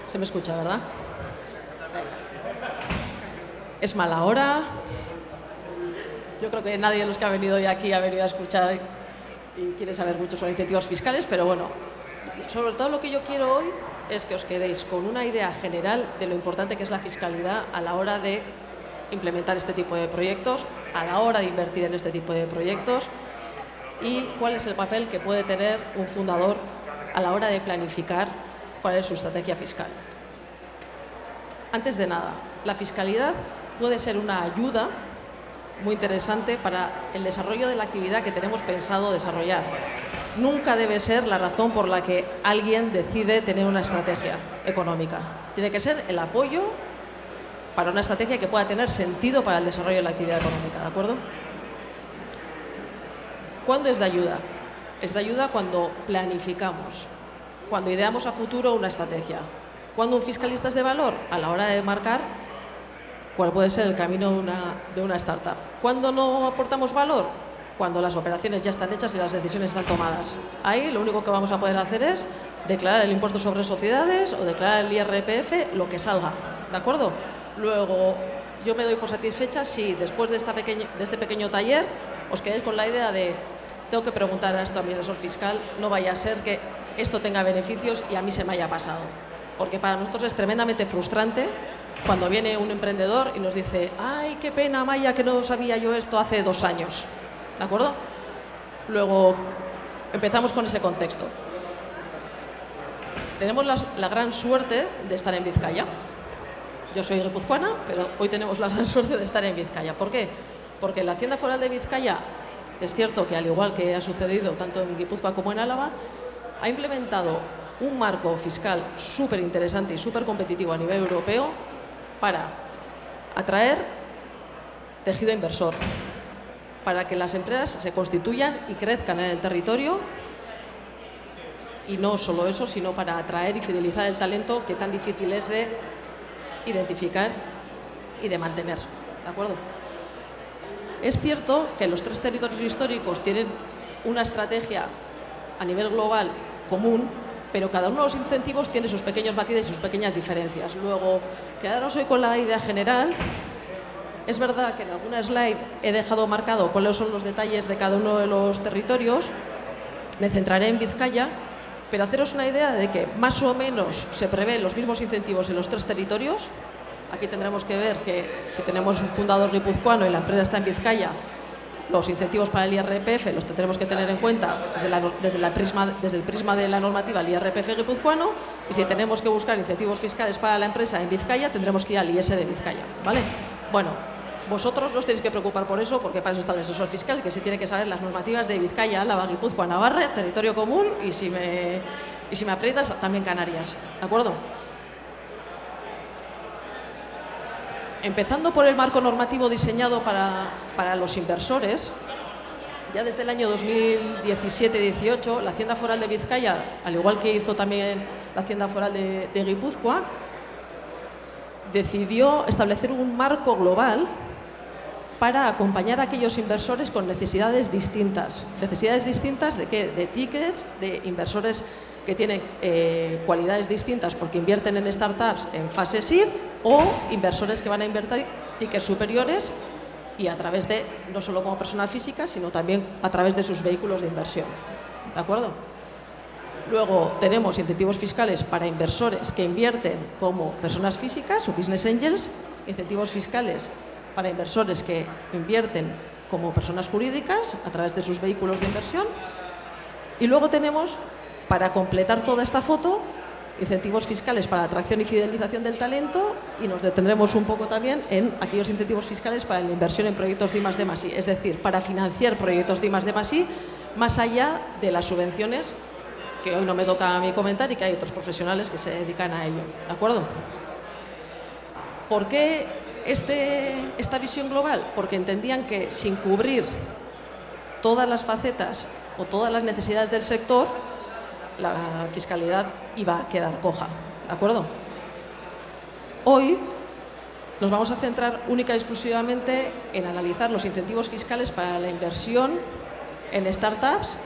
Se me escucha, ¿verdad? Es mala hora. Yo creo que nadie de los que ha venido hoy aquí ha venido a escuchar y quiere saber mucho sobre incentivos fiscales, pero bueno, sobre todo lo que yo quiero hoy es que os quedéis con una idea general de lo importante que es la fiscalidad a la hora de implementar este tipo de proyectos, a la hora de invertir en este tipo de proyectos y cuál es el papel que puede tener un fundador a la hora de planificar cuál es su estrategia fiscal. Antes de nada, la fiscalidad puede ser una ayuda muy interesante para el desarrollo de la actividad que tenemos pensado desarrollar. Nunca debe ser la razón por la que alguien decide tener una estrategia económica. Tiene que ser el apoyo para una estrategia que pueda tener sentido para el desarrollo de la actividad económica, ¿de acuerdo? ¿Cuándo es de ayuda? Es de ayuda cuando planificamos, cuando ideamos a futuro una estrategia. ¿Cuándo un fiscalista es de valor? A la hora de marcar cuál puede ser el camino de una startup. ¿Cuándo no aportamos valor? Cuando las operaciones ya están hechas y las decisiones están tomadas. Ahí lo único que vamos a poder hacer es declarar el impuesto sobre sociedades o declarar el IRPF, lo que salga, ¿de acuerdo? Luego, yo me doy por satisfecha si después de este pequeño taller os quedáis con la idea de tengo que preguntar a esto a mi asesor fiscal, no vaya a ser que esto tenga beneficios y a mí se me haya pasado. Porque para nosotros es tremendamente frustrante cuando viene un emprendedor y nos dice ¡ay, qué pena, Maya, que no sabía yo esto hace 2 años! ¿De acuerdo? Luego empezamos con ese contexto. Tenemos la gran suerte de estar en Vizcaya. Yo soy guipuzcoana, pero hoy tenemos la gran suerte de estar en Vizcaya. ¿Por qué? Porque la Hacienda Foral de Vizcaya, es cierto que al igual que ha sucedido tanto en Guipúzcoa como en Álava, ha implementado un marco fiscal súper interesante y súper competitivo a nivel europeo para atraer tejido inversor, para que las empresas se constituyan y crezcan en el territorio y no solo eso, sino para atraer y fidelizar el talento que tan difícil es de identificar y de mantener, ¿de acuerdo? Es cierto que los 3 territorios históricos tienen una estrategia a nivel global común, pero cada uno de los incentivos tiene sus pequeños matices y sus pequeñas diferencias. Luego, quedaros hoy con la idea general. Es verdad que en alguna slide he dejado marcado cuáles son los detalles de cada uno de los territorios. Me centraré en Vizcaya, pero haceros una idea de que más o menos se prevén los mismos incentivos en los 3 territorios. Aquí tendremos que ver que si tenemos un fundador guipuzcoano y la empresa está en Vizcaya, los incentivos para el IRPF los tendremos que tener en cuenta desde el prisma de la normativa del IRPF guipuzcoano, y si tenemos que buscar incentivos fiscales para la empresa en Vizcaya, tendremos que ir al IS de Vizcaya, ¿vale? Bueno, vosotros no os tenéis que preocupar por eso, porque para eso está el asesor fiscal, que sí tiene que saber las normativas de Vizcaya, Álava, Guipúzcoa, Navarra, territorio común, y si me aprietas, también Canarias, ¿de acuerdo? Empezando por el marco normativo diseñado para los inversores, ya desde el año 2017-18, la Hacienda Foral de Vizcaya, al igual que hizo también la Hacienda Foral de Guipúzcoa, decidió establecer un marco global para acompañar a aquellos inversores con necesidades distintas. ¿Necesidades distintas de qué? De tickets, de inversores que tienen cualidades distintas porque invierten en startups en fase seed, o inversores que van a invertir tickets superiores y a través de, no solo como persona física, sino también a través de sus vehículos de inversión. ¿De acuerdo? Luego tenemos incentivos fiscales para inversores que invierten como personas físicas o business angels, incentivos fiscales para inversores que invierten como personas jurídicas a través de sus vehículos de inversión. Y luego tenemos, para completar toda esta foto, incentivos fiscales para atracción y fidelización del talento, y nos detendremos un poco también en aquellos incentivos fiscales para la inversión en proyectos de I+D+I, es decir, para financiar proyectos de I+D+I más allá de las subvenciones, que hoy no me toca a mí comentar y que hay otros profesionales que se dedican a ello, ¿de acuerdo? ¿Por qué esta visión global? Porque entendían que sin cubrir todas las facetas o todas las necesidades del sector, la fiscalidad iba a quedar coja, ¿de acuerdo? Hoy nos vamos a centrar única y exclusivamente en analizar los incentivos fiscales para la inversión en startups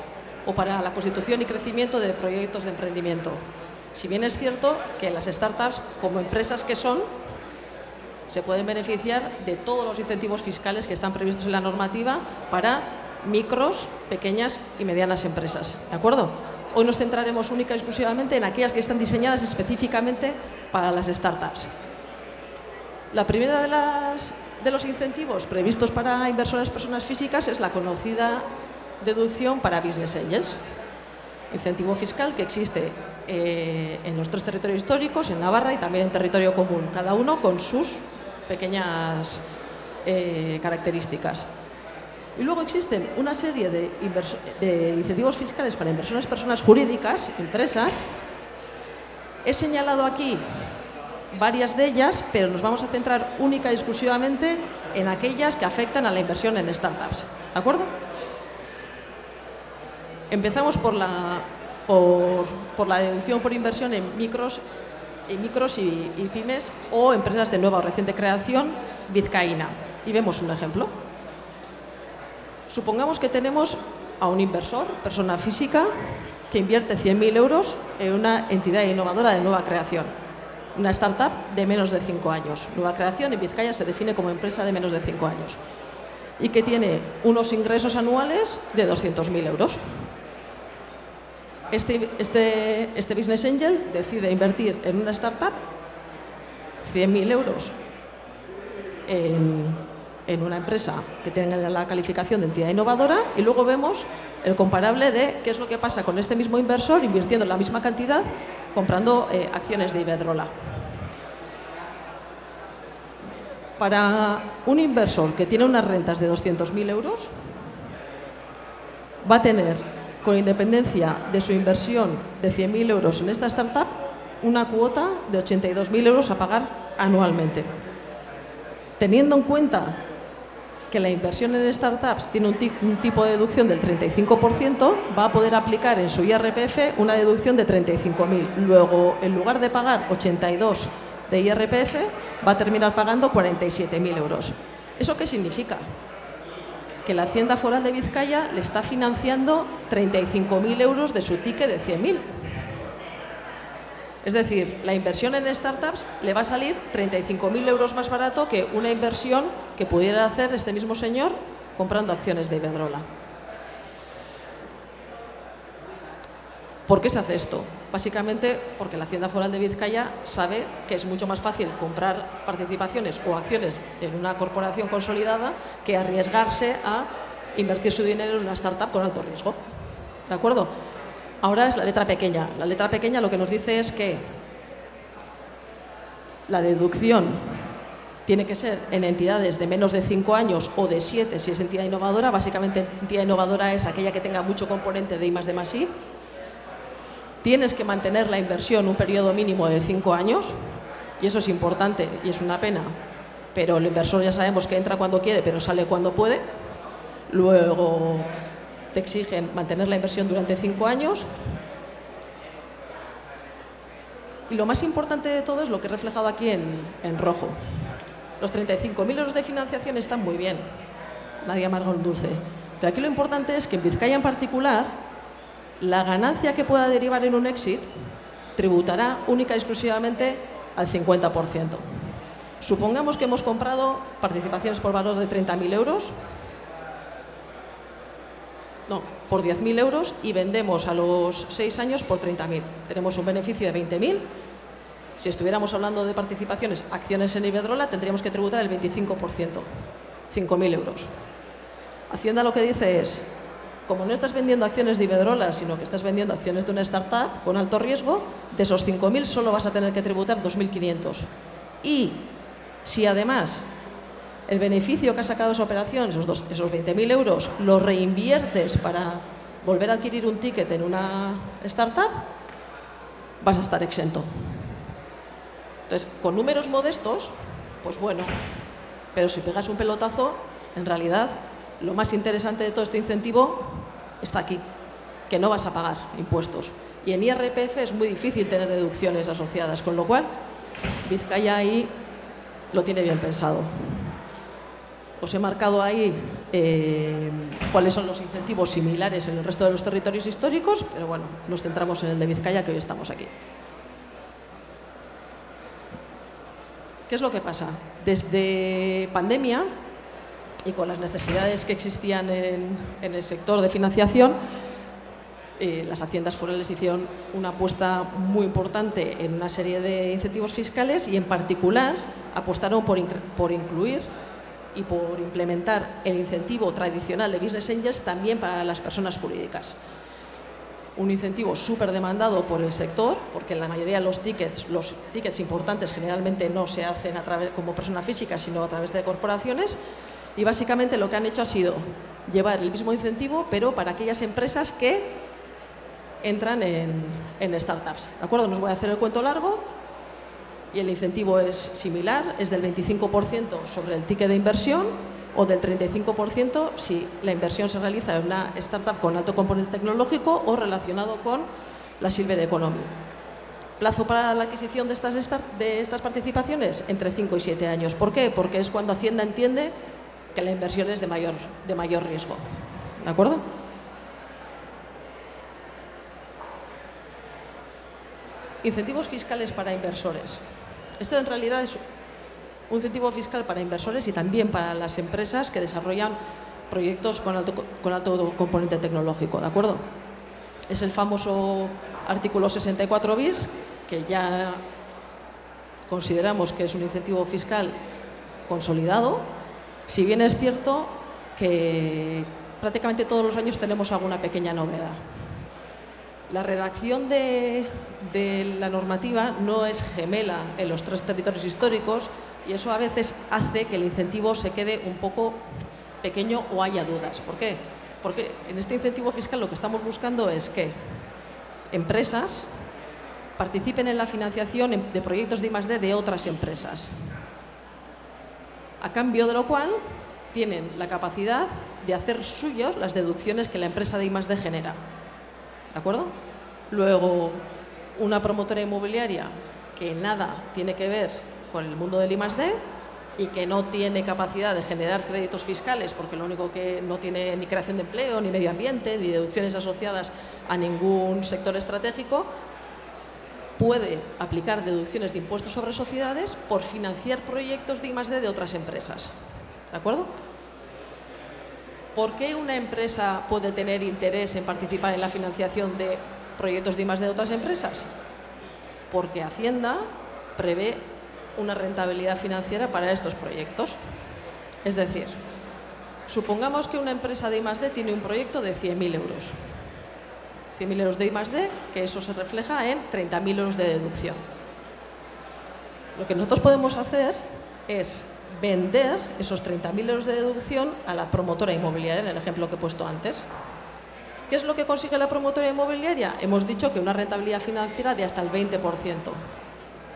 o para la constitución y crecimiento de proyectos de emprendimiento. Si bien es cierto que las startups, como empresas que son, se pueden beneficiar de todos los incentivos fiscales que están previstos en la normativa para micros, pequeñas y medianas empresas. ¿De acuerdo? Hoy nos centraremos única y exclusivamente en aquellas que están diseñadas específicamente para las startups. La primera de los incentivos previstos para inversores personas físicas es la conocida deducción para Business Angels. Incentivo fiscal que existe en los 3 territorios históricos, en Navarra y también en territorio común, cada uno con sus pequeñas características. Y luego existen una serie de incentivos fiscales para inversores personas jurídicas, empresas. He señalado aquí varias de ellas, pero nos vamos a centrar única y exclusivamente en aquellas que afectan a la inversión en startups. ¿De acuerdo? Empezamos por la deducción por inversión en micros y pymes o empresas de nueva o reciente creación vizcaína. Y vemos un ejemplo. Supongamos que tenemos a un inversor, persona física, que invierte 100.000 euros en una entidad innovadora de nueva creación, una startup de menos de 5 años. Nueva creación en Vizcaya se define como empresa de menos de 5 años y que tiene unos ingresos anuales de 200.000 euros. Este Business Angel decide invertir en una startup 100.000 euros en una empresa que tiene la calificación de entidad innovadora, y luego vemos el comparable de qué es lo que pasa con este mismo inversor invirtiendo la misma cantidad comprando acciones de Iberdrola. Para un inversor que tiene unas rentas de 200.000 euros, va a tener, con independencia de su inversión de 100.000 euros en esta startup, una cuota de 82.000 euros a pagar anualmente. Teniendo en cuenta que la inversión en startups tiene un tipo de deducción del 35%, va a poder aplicar en su IRPF una deducción de 35.000. Luego, en lugar de pagar 82 de IRPF, va a terminar pagando 47.000 euros. ¿Eso qué significa? Que la Hacienda Foral de Vizcaya le está financiando 35.000 euros de su ticket de 100.000. Es decir, la inversión en startups le va a salir 35.000 euros más barato que una inversión que pudiera hacer este mismo señor comprando acciones de Iberdrola. ¿Por qué se hace esto? Básicamente porque la Hacienda Foral de Vizcaya sabe que es mucho más fácil comprar participaciones o acciones en una corporación consolidada que arriesgarse a invertir su dinero en una startup con alto riesgo. ¿De acuerdo? Ahora es la letra pequeña. La letra pequeña lo que nos dice es que la deducción tiene que ser en entidades de menos de 5 años o de 7 si es entidad innovadora. Básicamente, entidad innovadora es aquella que tenga mucho componente de I+D+I. Tienes que mantener la inversión un periodo mínimo de 5 años, y eso es importante y es una pena, pero el inversor ya sabemos que entra cuando quiere, pero sale cuando puede. Luego te exigen mantener la inversión durante 5 años. Y lo más importante de todo es lo que he reflejado aquí en rojo. Los 35.000 euros de financiación están muy bien, nadie amarga un dulce. Pero aquí lo importante es que en Vizcaya en particular, la ganancia que pueda derivar en un exit tributará única y exclusivamente al 50%. Supongamos que hemos comprado participaciones por valor de 30.000 euros, por 10.000 euros, y vendemos a los 6 años por 30.000. Tenemos un beneficio de 20.000. Si estuviéramos hablando de participaciones, acciones en Iberdrola, tendríamos que tributar el 25%, 5.000 euros. Hacienda lo que dice es, como no estás vendiendo acciones de Iberdrola, sino que estás vendiendo acciones de una startup con alto riesgo, de esos 5.000 solo vas a tener que tributar 2.500. Y si además el beneficio que ha sacado esa operación, esos 20.000 euros, los reinviertes para volver a adquirir un ticket en una startup, vas a estar exento. Entonces, con números modestos, pues bueno, pero si pegas un pelotazo, en realidad, lo más interesante de todo este incentivo está aquí, que no vas a pagar impuestos. Y en IRPF es muy difícil tener deducciones asociadas, con lo cual Vizcaya ahí lo tiene bien pensado. Os he marcado ahí cuáles son los incentivos similares en el resto de los territorios históricos, pero bueno, nos centramos en el de Vizcaya, que hoy estamos aquí. ¿Qué es lo que pasa? Desde pandemia y con las necesidades que existían en el sector de financiación, las haciendas forales hicieron una apuesta muy importante en una serie de incentivos fiscales y en particular apostaron por incluir y por implementar el incentivo tradicional de Business Angels también para las personas jurídicas. Un incentivo súper demandado por el sector, porque en la mayoría de los tickets importantes generalmente no se hacen como persona física, sino a través de corporaciones, y básicamente lo que han hecho ha sido llevar el mismo incentivo, pero para aquellas empresas que entran en startups. ¿De acuerdo? No os voy a hacer el cuento largo, y el incentivo es similar, es del 25% sobre el ticket de inversión o del 35% si la inversión se realiza en una startup con alto componente tecnológico o relacionado con la Silver Economy. Plazo para la adquisición de estas participaciones, entre 5 y 7 años. ¿Por qué? Porque es cuando Hacienda entiende que la inversión es de mayor riesgo. ¿De acuerdo? Incentivos fiscales para inversores. Esto en realidad es un incentivo fiscal para inversores y también para las empresas que desarrollan proyectos con alto componente tecnológico, ¿de acuerdo? Es el famoso artículo 64 bis, que ya consideramos que es un incentivo fiscal consolidado, si bien es cierto que prácticamente todos los años tenemos alguna pequeña novedad. La redacción de la normativa no es gemela en los 3 territorios históricos y eso a veces hace que el incentivo se quede un poco pequeño o haya dudas. ¿Por qué? Porque en este incentivo fiscal lo que estamos buscando es que empresas participen en la financiación de proyectos de I+D de otras empresas, a cambio de lo cual tienen la capacidad de hacer suyas las deducciones que la empresa de I+D genera. ¿De acuerdo? Luego, una promotora inmobiliaria que nada tiene que ver con el mundo del I+D y que no tiene capacidad de generar créditos fiscales porque lo único que no tiene ni creación de empleo, ni medio ambiente, ni deducciones asociadas a ningún sector estratégico, puede aplicar deducciones de impuestos sobre sociedades por financiar proyectos de I+D de otras empresas. ¿De acuerdo? ¿Por qué una empresa puede tener interés en participar en la financiación de proyectos de I+D de otras empresas? Porque Hacienda prevé una rentabilidad financiera para estos proyectos. Es decir, supongamos que una empresa de I+D tiene un proyecto de 100.000 euros. 100.000 euros de I+D, que eso se refleja en 30.000 euros de deducción. Lo que nosotros podemos hacer es vender esos 30.000 euros de deducción a la promotora inmobiliaria, en el ejemplo que he puesto antes. ¿Qué es lo que consigue la promotora inmobiliaria? Hemos dicho que una rentabilidad financiera de hasta el 20%.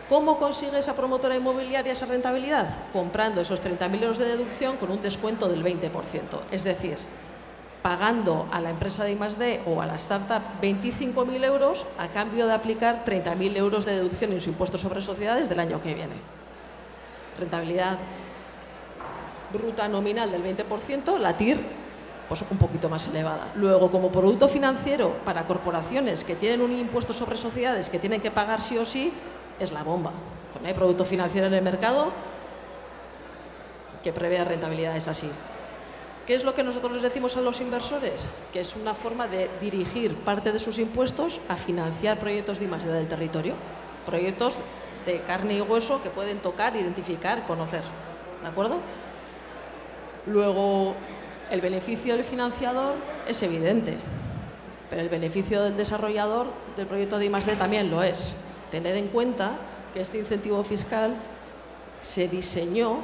¿Cómo consigue esa promotora inmobiliaria esa rentabilidad? Comprando esos 30.000 euros de deducción con un descuento del 20%. Es decir, pagando a la empresa de I+D o a la startup 25.000 euros a cambio de aplicar 30.000 euros de deducción en su impuesto sobre sociedades del año que viene. Rentabilidad bruta nominal del 20%, la TIR pues un poquito más elevada. Luego, como producto financiero para corporaciones que tienen un impuesto sobre sociedades que tienen que pagar sí o sí, es la bomba. Pues no hay producto financiero en el mercado que prevea rentabilidades así. ¿Qué es lo que nosotros les decimos a los inversores? Que es una forma de dirigir parte de sus impuestos a financiar proyectos de I+D del territorio. Proyectos de carne y hueso que pueden tocar, identificar, conocer. ¿De acuerdo? Luego, el beneficio del financiador es evidente, pero el beneficio del desarrollador del proyecto de I+D también lo es. Tened en cuenta que este incentivo fiscal se diseñó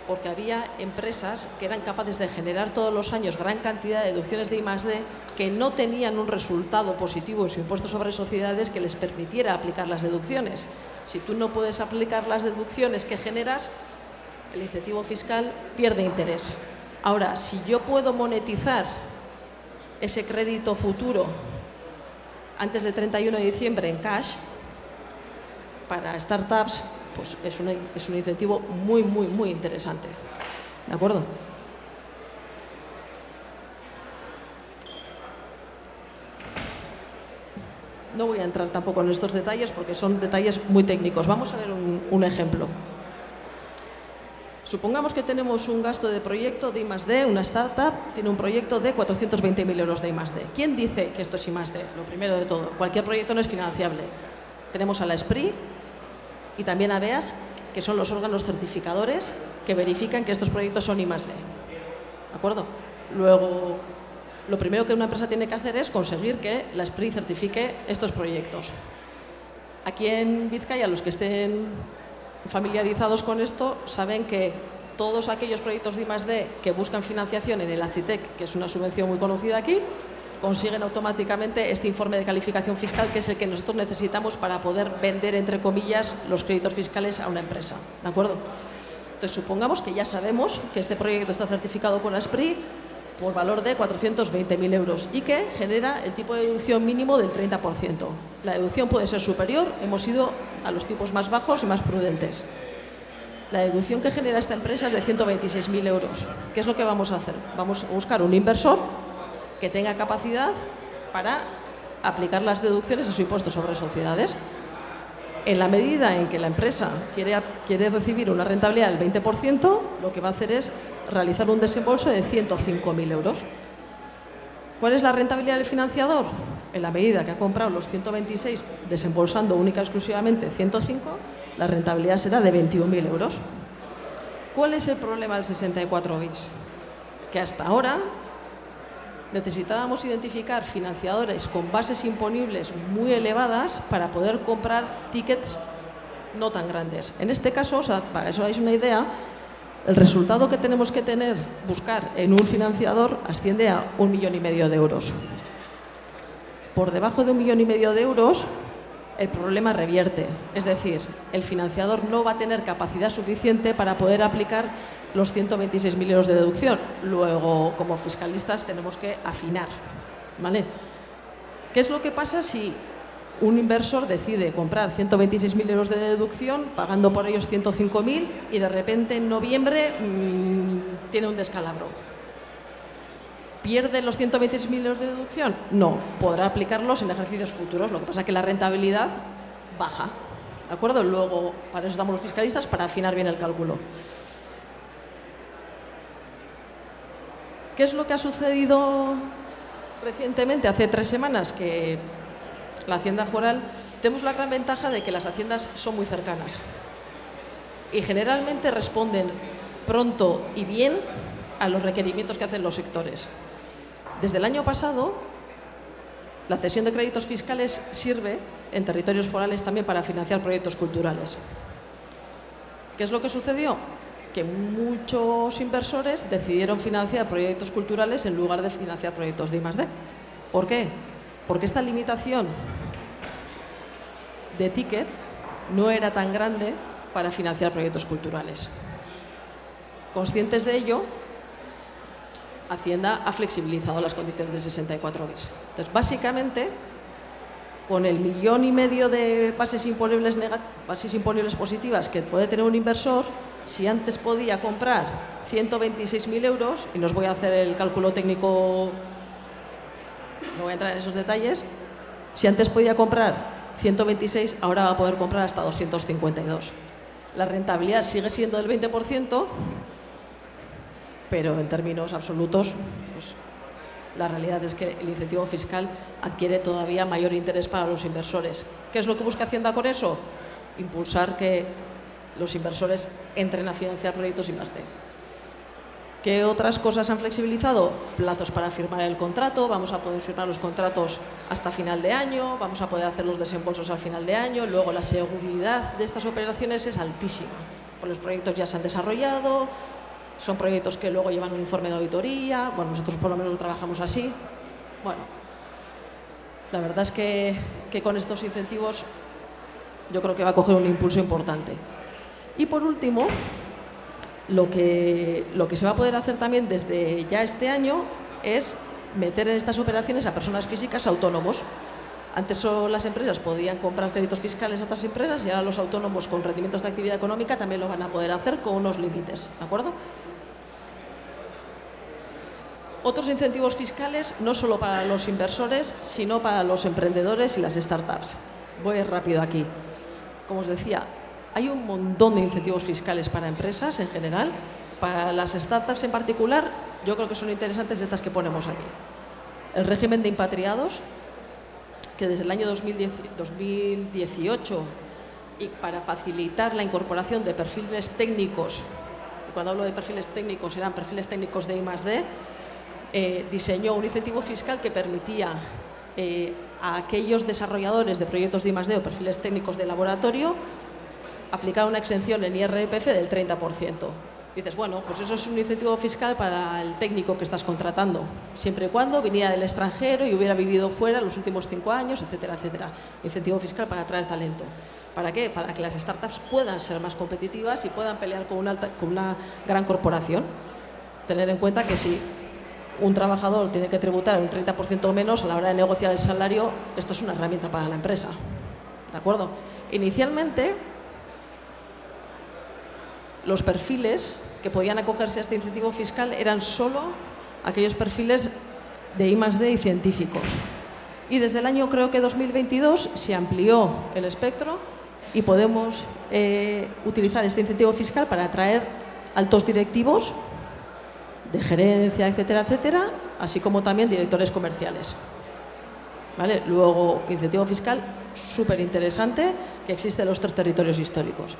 porque había empresas que eran capaces de generar todos los años gran cantidad de deducciones de I+D que no tenían un resultado positivo en su impuesto sobre sociedades que les permitiera aplicar las deducciones. Si tú no puedes aplicar las deducciones que generas, el incentivo fiscal pierde interés. Ahora, si yo puedo monetizar ese crédito futuro antes del 31 de diciembre en cash, para startups, pues es un incentivo muy, muy, muy interesante. ¿De acuerdo? No voy a entrar tampoco en estos detalles porque son detalles muy técnicos. Vamos a ver un ejemplo. Supongamos que tenemos un gasto de proyecto de I+D, una startup tiene un proyecto de 420.000 euros de I+D. ¿Quién dice que esto es I+D? Lo primero de todo, cualquier proyecto no es financiable. Tenemos a la SPRI y también a BEAS, que son los órganos certificadores que verifican que estos proyectos son I+D. ¿De acuerdo? Luego, lo primero que una empresa tiene que hacer es conseguir que la SPRI certifique estos proyectos. Aquí en Vizcaya, los que estén familiarizados con esto saben que todos aquellos proyectos de I+D que buscan financiación en el Hazitek, que es una subvención muy conocida aquí, consiguen automáticamente este informe de calificación fiscal, que es el que nosotros necesitamos para poder vender, entre comillas, los créditos fiscales a una empresa. ¿De acuerdo? Entonces, supongamos que ya sabemos que este proyecto está certificado por la SPRI por valor de 420.000 euros y que genera el tipo de deducción mínimo del 30%. La deducción puede ser superior, hemos ido a los tipos más bajos y más prudentes. La deducción que genera esta empresa es de 126.000 euros. ¿Qué es lo que vamos a hacer? Vamos a buscar un inversor que tenga capacidad para aplicar las deducciones a su impuesto sobre sociedades. En la medida en que la empresa quiere recibir una rentabilidad del 20%, lo que va a hacer es realizar un desembolso de 105.000 euros. ¿Cuál es la rentabilidad del financiador? En la medida que ha comprado los 126, desembolsando única y exclusivamente 105, la rentabilidad será de 21.000 euros. ¿Cuál es el problema del 64 bis? Que hasta ahora necesitábamos identificar financiadores con bases imponibles muy elevadas para poder comprar tickets no tan grandes. En este caso, para que os hagáis una idea, el resultado que tenemos que buscar en un financiador asciende a 1,5 millones de euros. Por debajo de 1,5 millones de euros, el problema revierte. Es decir, el financiador no va a tener capacidad suficiente para poder aplicar los 126.000 euros de deducción. Luego, como fiscalistas, tenemos que afinar, ¿vale? ¿Qué es lo que pasa si un inversor decide comprar 126.000 euros de deducción, pagando por ellos 105.000 y de repente en noviembre tiene un descalabro? ¿Pierde los 126.000 euros de deducción? No, podrá aplicarlos en ejercicios futuros. Lo que pasa es que la rentabilidad baja, ¿de acuerdo? Luego, para eso estamos los fiscalistas, para afinar bien el cálculo. ¿Qué es lo que ha sucedido recientemente? Hace 3 semanas que la Hacienda Foral, tenemos la gran ventaja de que las haciendas son muy cercanas y generalmente responden pronto y bien a los requerimientos que hacen los sectores. Desde el año pasado, la cesión de créditos fiscales sirve en territorios forales también para financiar proyectos culturales. ¿Qué es lo que sucedió? Que muchos inversores decidieron financiar proyectos culturales en lugar de financiar proyectos de I+D. ¿Por qué? Porque esta limitación de ticket no era tan grande para financiar proyectos culturales. Conscientes de ello, Hacienda ha flexibilizado las condiciones del 64 bis. Entonces, básicamente, con el 1,5 millones de bases imponibles positivas que puede tener un inversor, si antes podía comprar 126.000 euros, y no os voy a hacer el cálculo técnico, no voy a entrar en esos detalles, si antes podía comprar 126, ahora va a poder comprar hasta 252. La rentabilidad sigue siendo del 20%, pero en términos absolutos, pues, la realidad es que el incentivo fiscal adquiere todavía mayor interés para los inversores. ¿Qué es lo que busca Hacienda con eso? Impulsar que los inversores entren a financiar proyectos I+D. ¿Qué otras cosas han flexibilizado? Plazos para firmar el contrato, vamos a poder firmar los contratos hasta final de año, vamos a poder hacer los desembolsos al final de año, luego la seguridad de estas operaciones es altísima, pues los proyectos ya se han desarrollado, son proyectos que luego llevan un informe de auditoría, bueno, nosotros por lo menos lo trabajamos así. Bueno, la verdad es que con estos incentivos yo creo que va a coger un impulso importante. Y por último, lo que se va a poder hacer también desde ya este año es meter en estas operaciones a personas físicas autónomos. Antes solo las empresas podían comprar créditos fiscales a otras empresas y ahora los autónomos con rendimientos de actividad económica también lo van a poder hacer con unos límites, ¿de acuerdo? Otros incentivos fiscales no solo para los inversores, sino para los emprendedores y las startups. Voy rápido aquí. Como os decía, Hay un montón de incentivos fiscales para empresas en general. Para las startups en particular, yo creo que son interesantes estas que ponemos aquí. El régimen de impatriados, que desde el año 2018, y para facilitar la incorporación de perfiles técnicos, y cuando hablo de perfiles técnicos eran perfiles técnicos de I+D, diseñó un incentivo fiscal que permitía a aquellos desarrolladores de proyectos de I+D o perfiles técnicos de laboratorio aplicar una exención en IRPF del 30%. Dices, bueno, pues eso es un incentivo fiscal para el técnico que estás contratando, siempre y cuando viniera del extranjero y hubiera vivido fuera los últimos 5 años, etcétera, etcétera. Incentivo fiscal para atraer talento. ¿Para qué? Para que las startups puedan ser más competitivas y puedan pelear con una gran corporación. Tener en cuenta que si un trabajador tiene que tributar un 30% o menos a la hora de negociar el salario, esto es una herramienta para la empresa. ¿De acuerdo? Inicialmente, los perfiles que podían acogerse a este incentivo fiscal eran solo aquellos perfiles de I+D y científicos. Y desde el año, creo que 2022, se amplió el espectro y podemos utilizar este incentivo fiscal para atraer altos directivos de gerencia, etcétera, etcétera, así como también directores comerciales. ¿Vale? Luego, incentivo fiscal súper interesante que existe en los 3 territorios históricos.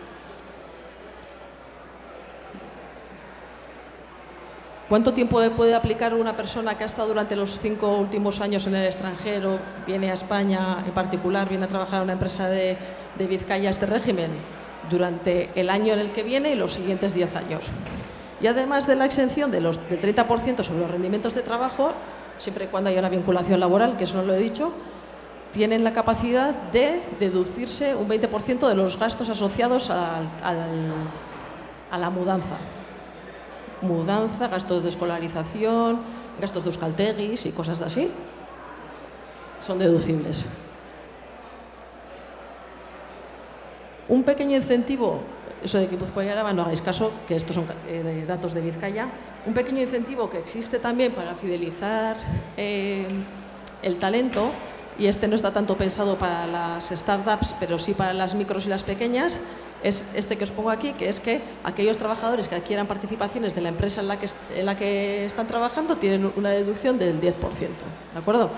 ¿Cuánto tiempo puede aplicar una persona que ha estado durante los 5 últimos años en el extranjero, viene a España en particular, viene a trabajar en una empresa de Vizcaya este régimen? Durante el año en el que viene y los siguientes 10 años. Y además de la exención del 30% sobre los rendimientos de trabajo, siempre y cuando haya una vinculación laboral, que eso no lo he dicho, tienen la capacidad de deducirse un 20% de los gastos asociados a la mudanza. Mudanza, gastos de escolarización, gastos de euskaltegis y cosas así, son deducibles. Un pequeño incentivo, eso de Guipúzcoa y Araba, no hagáis caso, que estos son datos de Vizcaya. Un pequeño incentivo que existe también para fidelizar el talento, y este no está tanto pensado para las startups, pero sí para las micros y las pequeñas, es este que os pongo aquí, que es que aquellos trabajadores que adquieran participaciones de la empresa en la que están trabajando tienen una deducción del 10%, ¿de acuerdo?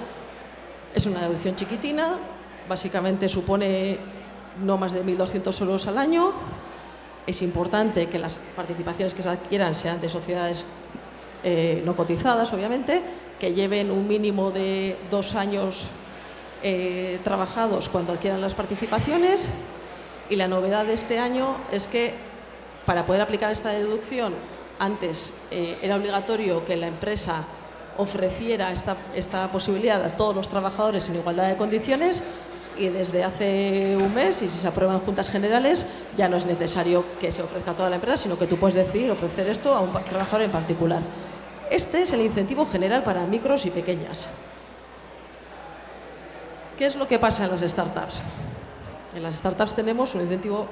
Es una deducción chiquitina, básicamente supone no más de 1.200 euros al año. Es importante que las participaciones que se adquieran sean de sociedades no cotizadas, obviamente, que lleven un mínimo de 2 años trabajados cuando adquieran las participaciones. Y la novedad de este año es que para poder aplicar esta deducción, antes era obligatorio que la empresa ofreciera esta posibilidad a todos los trabajadores en igualdad de condiciones, y desde hace un mes, y si se aprueban juntas generales, ya no es necesario que se ofrezca a toda la empresa, sino que tú puedes decidir ofrecer esto a un trabajador en particular. Este es el incentivo general para micros y pequeñas. ¿Qué es lo que pasa en las startups? En las startups tenemos un incentivo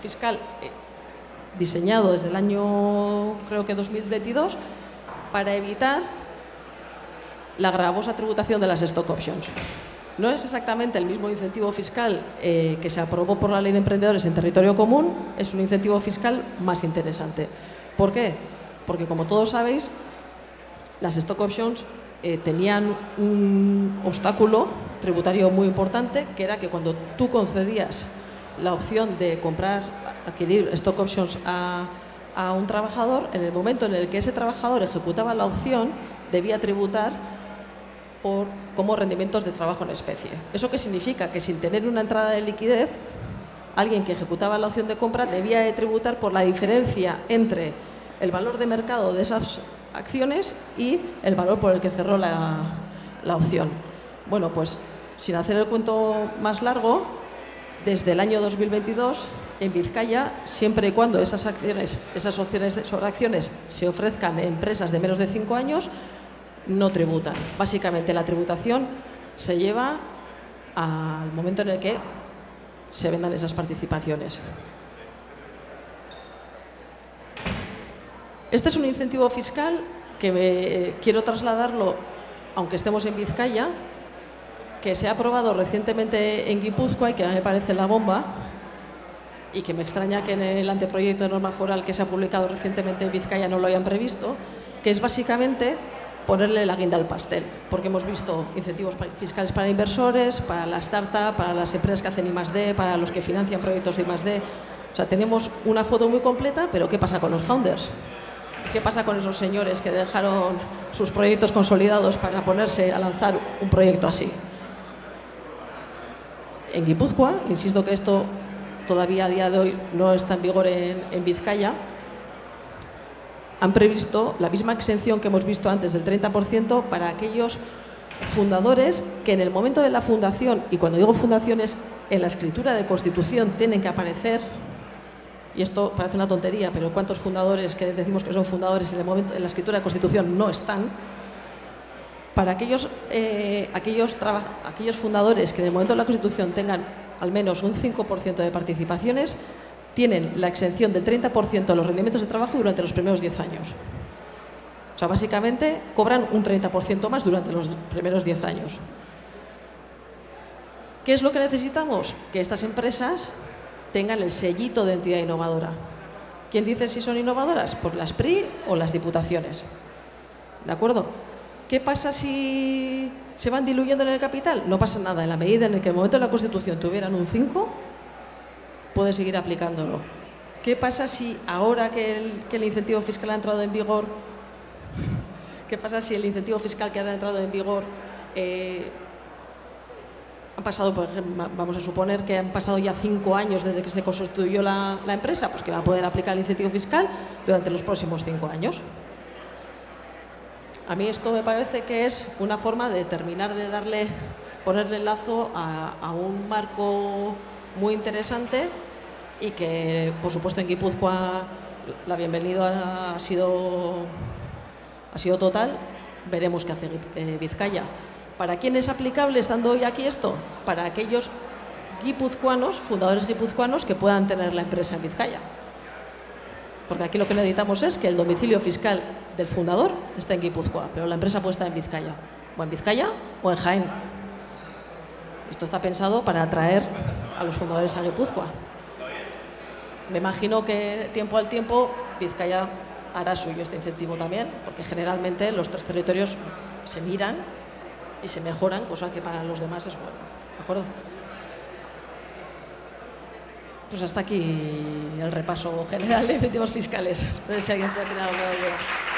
fiscal diseñado desde el año, creo que 2022, para evitar la gravosa tributación de las stock options. No es exactamente el mismo incentivo fiscal que se aprobó por la Ley de Emprendedores en territorio común, es un incentivo fiscal más interesante. ¿Por qué? Porque, como todos sabéis, las stock options tenían un obstáculo tributario muy importante, que era que cuando tú concedías la opción de adquirir stock options a un trabajador, en el momento en el que ese trabajador ejecutaba la opción, debía tributar como rendimientos de trabajo en especie. ¿Eso qué significa? Que sin tener una entrada de liquidez, alguien que ejecutaba la opción de compra debía de tributar por la diferencia entre el valor de mercado de esas acciones y el valor por el que cerró la opción. Bueno, pues sin hacer el cuento más largo, desde el año 2022 en Vizcaya, siempre y cuando esas opciones sobre acciones se ofrezcan en empresas de menos de 5 años, no tributan. Básicamente la tributación se lleva al momento en el que se vendan esas participaciones. Este es un incentivo fiscal que quiero trasladarlo, aunque estemos en Vizcaya, que se ha aprobado recientemente en Guipúzcoa y que me parece la bomba, y que me extraña que en el anteproyecto de norma foral que se ha publicado recientemente en Vizcaya no lo hayan previsto, que es básicamente ponerle la guinda al pastel, porque hemos visto incentivos fiscales para inversores, para las startups, para las empresas que hacen I+D, para los que financian proyectos de I+D. O sea, tenemos una foto muy completa, pero ¿qué pasa con los founders? ¿Qué pasa con esos señores que dejaron sus proyectos consolidados para ponerse a lanzar un proyecto así? En Guipúzcoa, insisto que esto todavía a día de hoy no está en vigor en Vizcaya, han previsto la misma exención que hemos visto antes del 30% para aquellos fundadores que en el momento de la fundación, y cuando digo fundaciones, en la escritura de constitución tienen que aparecer, y esto parece una tontería, pero ¿cuántos fundadores que decimos que son fundadores en la escritura de constitución no están? Para aquellos fundadores que en el momento de la constitución tengan al menos un 5% de participaciones, tienen la exención del 30% de los rendimientos de trabajo durante los primeros 10 años. O sea, básicamente cobran un 30% más durante los primeros 10 años. ¿Qué es lo que necesitamos? Que estas empresas tengan el sellito de entidad innovadora. ¿Quién dice si son innovadoras? Pues las PRI o las diputaciones. ¿De acuerdo? ¿Qué pasa si se van diluyendo en el capital? No pasa nada. En la medida en que en el momento de la Constitución tuvieran un 5%, puede seguir aplicándolo. ¿Qué pasa si ahora que el incentivo fiscal ha entrado en vigor, qué pasa si el incentivo fiscal que ha entrado en vigor han pasado, por ejemplo, vamos a suponer que han pasado ya 5 años desde que se constituyó la empresa, pues que va a poder aplicar el incentivo fiscal durante los próximos 5 años? A mí esto me parece que es una forma de terminar de ponerle el lazo a un marco muy interesante y que, por supuesto, en Guipúzcoa la bienvenida ha sido total. Veremos qué hace Vizcaya. ¿Para quién es aplicable estando hoy aquí esto? Para aquellos guipuzcoanos, fundadores guipuzcoanos que puedan tener la empresa en Vizcaya. Porque aquí lo que necesitamos es que el domicilio fiscal del fundador esté en Guipúzcoa, pero la empresa puede estar en Vizcaya. O en Vizcaya o en Jaén. Esto está pensado para atraer a los fundadores a Guipúzcoa. Me imagino que tiempo al tiempo Vizcaya hará suyo este incentivo también, porque generalmente los 3 territorios se miran y se mejoran, cosa que para los demás es bueno. ¿De acuerdo? Pues hasta aquí el repaso general de incentivos fiscales. No sé si alguien se va a tirar alguna duda.